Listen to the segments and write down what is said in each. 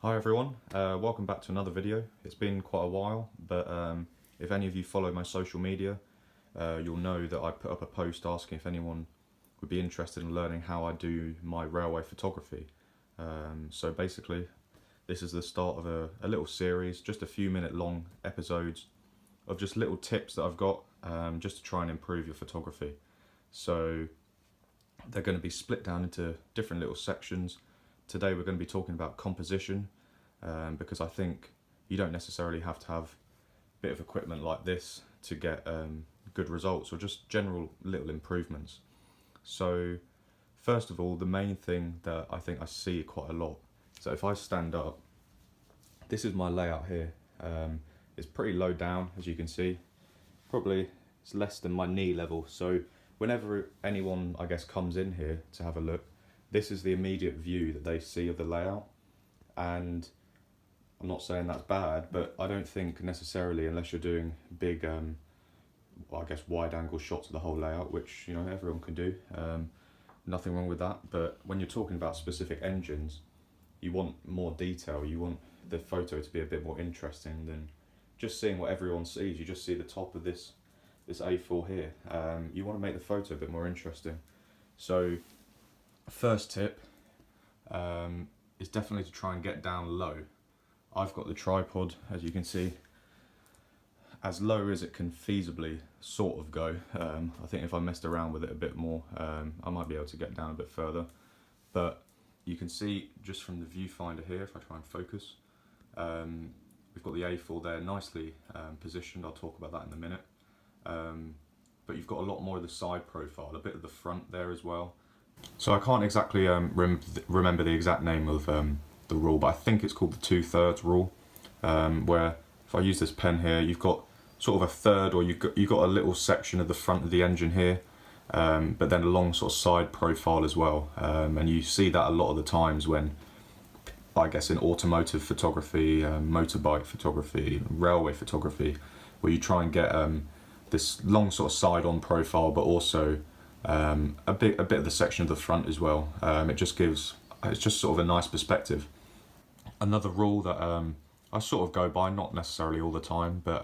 Hi everyone, welcome back to another video. It's been quite a while, but if any of you follow my social media, you'll know that I put up a post asking if anyone would be interested in learning how I do my railway photography. So basically, this is the start of a little series, just a few minute long episodes of just little tips that I've got just to try and improve your photography. So they're going to be split down into different little sections. Today we're going to be talking about composition, because I think you don't necessarily have to have a bit of equipment like this to get good results, or just general little improvements. So first of all, the main thing that I think I see quite a lot, so if I stand up, this is my layout here. It's pretty low down, as you can see. Probably it's less than my knee level, so whenever anyone, I guess, comes in here to have a look, this is the immediate view that they see of the layout. And I'm not saying that's bad, but I don't think necessarily, unless you're doing big, I guess, wide angle shots of the whole layout, which, you know, everyone can do, nothing wrong with that. But when you're talking about specific engines, you want more detail, you want the photo to be a bit more interesting than just seeing what everyone sees. You just see the top of this A4 here. You want to make the photo a bit more interesting. So first tip is definitely to try and get down low. I've got the tripod, as you can see, as low as it can feasibly sort of go. I think if I messed around with it a bit more, I might be able to get down a bit further. But you can see just from the viewfinder here, if I try and focus, we've got the A4 there nicely positioned. I'll talk about that in a minute. But you've got a lot more of the side profile, a bit of the front there as well. So I can't exactly remember the exact name of the rule, but I think it's called the 2/3 rule, where if I use this pen here, you've got sort of a third, or you've got a little section of the front of the engine here, but then a long sort of side profile as well. And you see that a lot of the times when, I guess, in automotive photography, motorbike photography, railway photography, where you try and get this long sort of side-on profile, but also a bit of the section of the front as well. It's just sort of a nice perspective. Another rule that I sort of go by, not necessarily all the time, but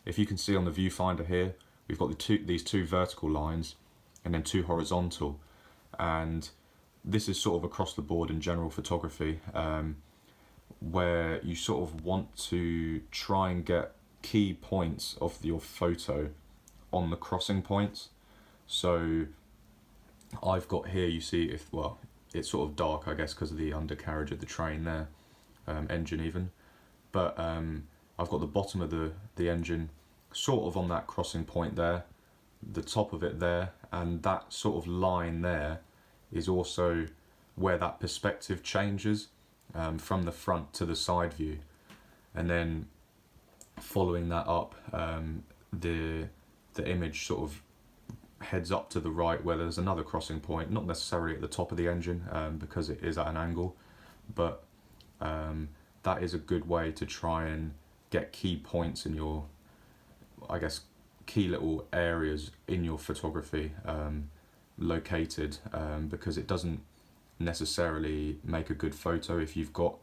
if you can see on the viewfinder here, we've got these two vertical lines and then two horizontal, and this is sort of across the board in general photography, where you sort of want to try and get key points of your photo on the crossing points. So I've got here, you see, well, it's sort of dark, I guess, because of the undercarriage of the train there, engine even, but I've got the bottom of the engine sort of on that crossing point there, the top of it there, and that sort of line there is also where that perspective changes from the front to the side view. And then following that up, the image sort of heads up to the right where there's another crossing point, not necessarily at the top of the engine, because it is at an angle, but that is a good way to try and get key points in your, I guess, key little areas in your photography located, because it doesn't necessarily make a good photo if you've got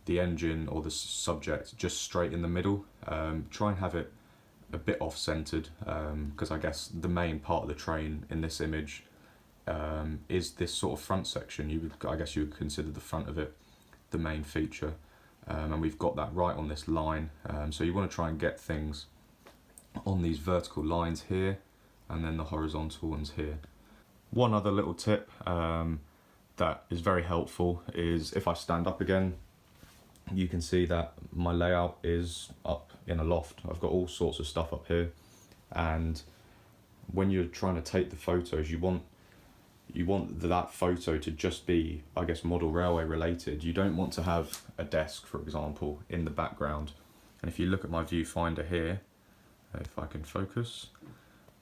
the engine or the subject just straight in the middle. Try and have it a bit off-centered, because I guess the main part of the train in this image is this sort of front section. I guess you would consider the front of it the main feature, and we've got that right on this line. So you want to try and get things on these vertical lines here, and then the horizontal ones here. One other little tip that is very helpful is if I stand up again, you can see that my layout is up in a loft. I've got all sorts of stuff up here, and when you're trying to take the photos, you want that photo to just be, I guess, model railway related. You don't want to have a desk, for example, in the background. And if you look at my viewfinder here, if I can focus,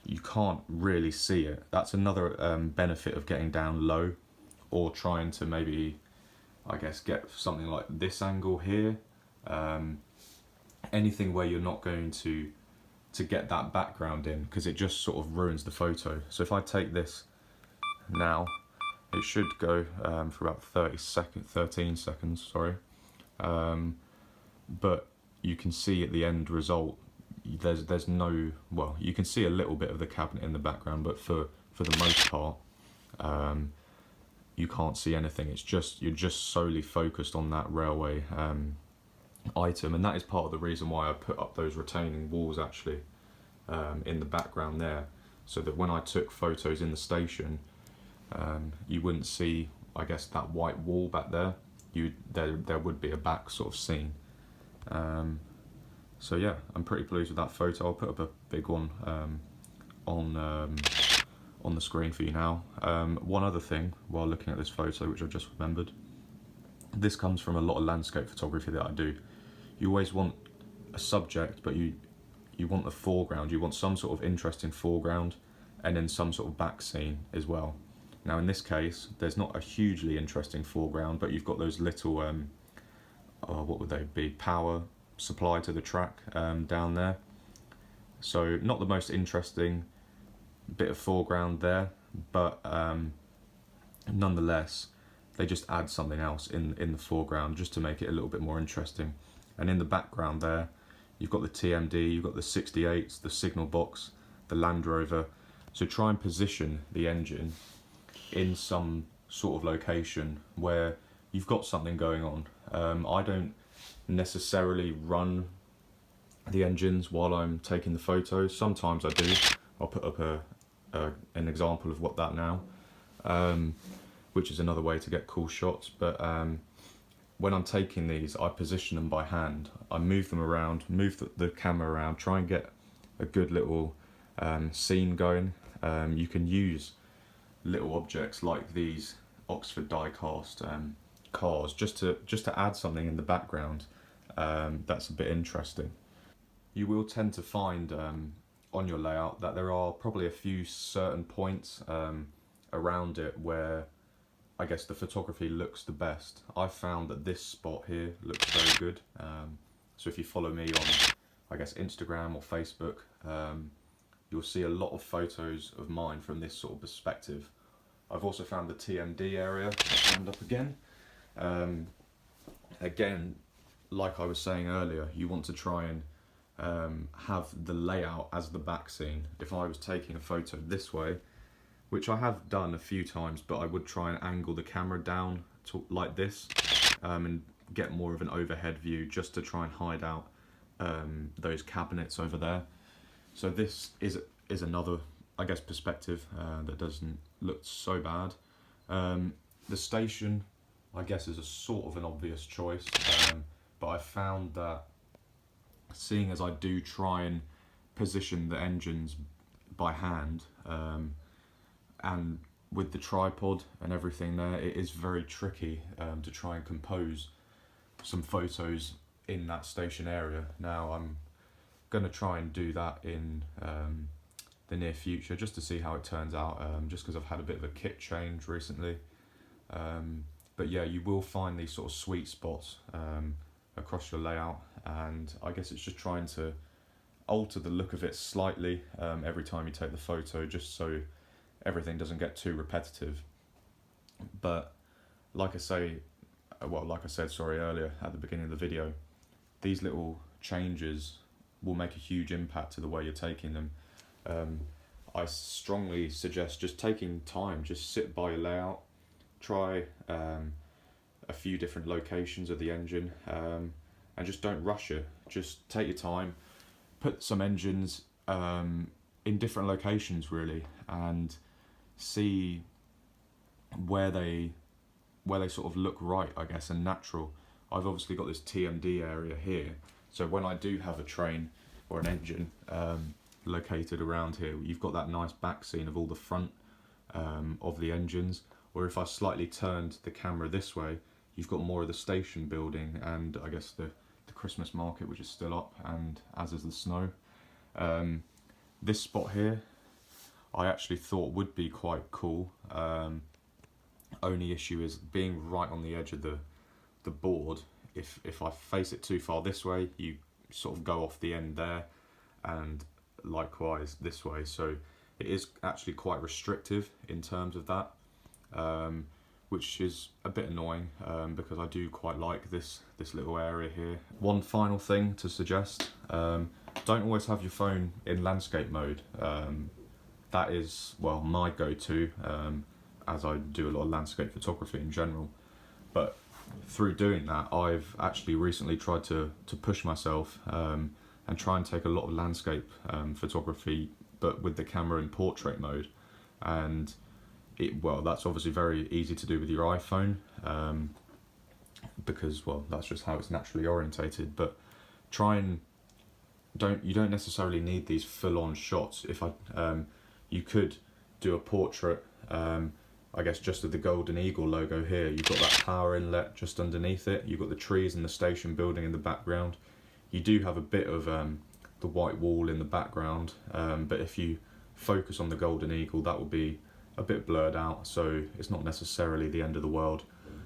you can't really see it. That's another benefit of getting down low, or trying to maybe, I guess, get something like this angle here. Anything where you're not going to get that background in, because it just sort of ruins the photo. So if I take this now, it should go for about 13 seconds, sorry. But you can see at the end result, there's no, well, you can see a little bit of the cabinet in the background, but for the most part, you can't see anything. It's just, you're just solely focused on that railway item, and that is part of the reason why I put up those retaining walls actually in the background there, so that when I took photos in the station, you wouldn't see, I guess, that white wall back there. There would be a back sort of scene. So yeah, I'm pretty pleased with that photo. I'll put up a big one on the screen for you now. One other thing while looking at this photo, which I just remembered, this comes from a lot of landscape photography that I do. You always want a subject, but you want the foreground. You want some sort of interesting foreground, and then some sort of back scene as well. Now in this case, there's not a hugely interesting foreground, but you've got those little, what would they be, power supply to the track down there. So not the most interesting bit of foreground there, but nonetheless, they just add something else in the foreground just to make it a little bit more interesting. And in the background there, you've got the TMD, you've got the 68s, the signal box, the Land Rover. So try and position the engine in some sort of location where you've got something going on. I don't necessarily run the engines while I'm taking the photos. Sometimes I do. I'll put up an example of what that now, which is another way to get cool shots. But when I'm taking these, I position them by hand. I move them around, move the camera around, try and get a good little scene going. You can use little objects like these Oxford die-cast cars just to add something in the background that's a bit interesting. You will tend to find on your layout that there are probably a few certain points around it where I guess the photography looks the best. I've found that this spot here looks very good. So if you follow me on, I guess, Instagram or Facebook, you'll see a lot of photos of mine from this sort of perspective. I've also found the TMD area. Stand up again. Again, like I was saying earlier, you want to try and have the layout as the back scene. If I was taking a photo this way, which I have done a few times, but I would try and angle the camera down to, like this, and get more of an overhead view just to try and hide out those cabinets over there. So this is another, I guess, perspective that doesn't look so bad. The station, I guess, is a sort of an obvious choice, but I found that seeing as I do try and position the engines by hand, and with the tripod and everything there, it is very tricky to try and compose some photos in that station area. Now I'm going to try and do that in the near future just to see how it turns out, just because I've had a bit of a kit change recently. But yeah, you will find these sort of sweet spots across your layout, and I guess it's just trying to alter the look of it slightly every time you take the photo, just so everything doesn't get too repetitive. But like I said earlier at the beginning of the video, these little changes will make a huge impact to the way you're taking them. I strongly suggest just taking time, just sit by your layout, try a few different locations of the engine, and just don't rush it. Just take your time, put some engines in different locations really, and see where they sort of look right, I guess, and natural. I've obviously got this TMD area here, so when I do have a train or an engine located around here, you've got that nice back scene of all the front of the engines. Or if I slightly turned the camera this way, you've got more of the station building and I guess the Christmas market, which is still up, and as is the snow. This spot here I actually thought would be quite cool. Only issue is being right on the edge of the board. If I face it too far this way, you sort of go off the end there, and likewise this way. So it is actually quite restrictive in terms of that. which is a bit annoying because I do quite like this little area here. One final thing to suggest, don't always have your phone in landscape mode. That is, well, my go-to, as I do a lot of landscape photography in general. But through doing that, I've actually recently tried to push myself and try and take a lot of landscape photography, but with the camera in portrait mode. And well, that's obviously very easy to do with your iPhone, because, well, that's just how it's naturally orientated. But you don't necessarily need these full-on shots. You could do a portrait, I guess just of the Golden Eagle logo here. You've got that power inlet just underneath it. You've got the trees and the station building in the background. You do have a bit of the white wall in the background, but if you focus on the Golden Eagle, that will be a bit blurred out, so it's not necessarily the end of the world.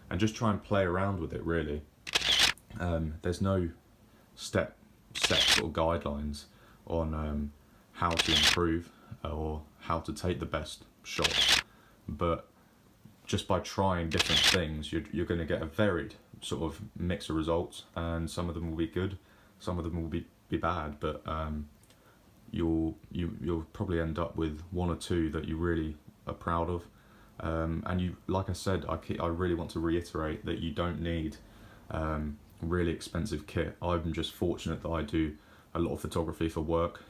And just try and play around with it, really. There's no set sort of guidelines on how to improve or how to take the best shot, but just by trying different things, you're going to get a varied sort of mix of results, and some of them will be good, some of them will be bad, but you'll probably end up with one or two that you really are proud of. And you, like I said, I really want to reiterate that you don't need really expensive kit. I'm just fortunate that I do a lot of photography for work,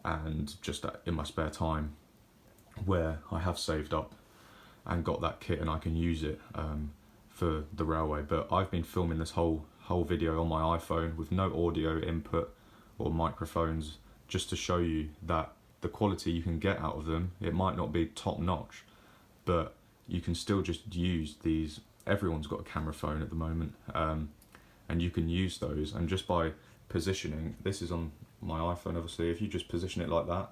and just in my spare time where I have saved up and got that kit and I can use it for the railway. But I've been filming this whole video on my iPhone with no audio input or microphones, just to show you that the quality you can get out of them, it might not be top notch, but you can still just use these. Everyone's got a camera phone at the moment, and you can use those. And just by positioning, this is on my iPhone obviously, if you just position it like that,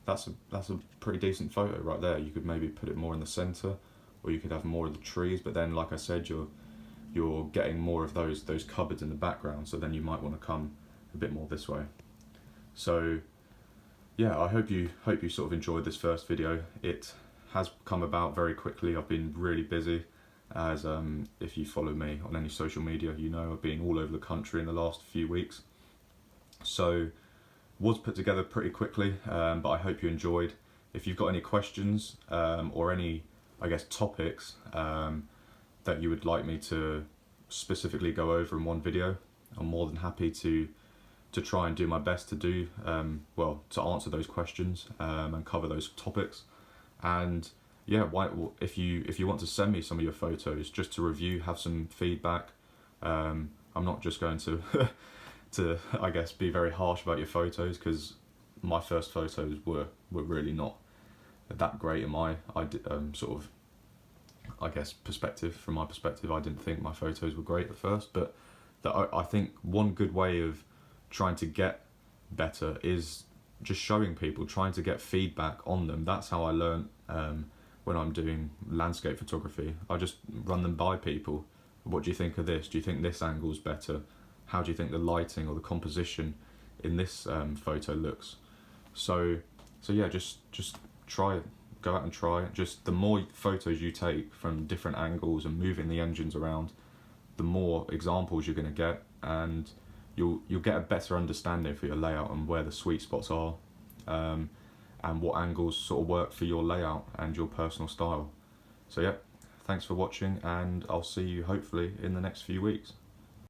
that's a pretty decent photo right there. You could maybe put it more in the center, or you could have more of the trees, but then, like I said, you're getting more of those cupboards in the background, so then you might want to come a bit more this way. So yeah, I hope you sort of enjoyed this first video. It has come about very quickly. I've been really busy, as if you follow me on any social media, you know I've been all over the country in the last few weeks. So was put together pretty quickly, but I hope you enjoyed. If you've got any questions or any, I guess, topics that you would like me to specifically go over in one video, I'm more than happy to try and do my best to do, well, to answer those questions and cover those topics. And yeah, if you want to send me some of your photos just to review, have some feedback. I'm not just going to to, I guess, be very harsh about your photos, because my first photos were really not that great in my sort of, I guess, perspective. From my perspective, I didn't think my photos were great at first, but I think one good way of trying to get better is just showing people, trying to get feedback on them. That's how I learn when I'm doing landscape photography. I just run them by people. What do you think of this? Do you think this angle's better? How do you think the lighting or the composition in this photo looks? So yeah, just try it. Go out and try it. Just the more photos you take from different angles and moving the engines around, the more examples you're going to get, and you'll get a better understanding for your layout and where the sweet spots are, and what angles sort of work for your layout and your personal style. So yeah, thanks for watching, and I'll see you hopefully in the next few weeks.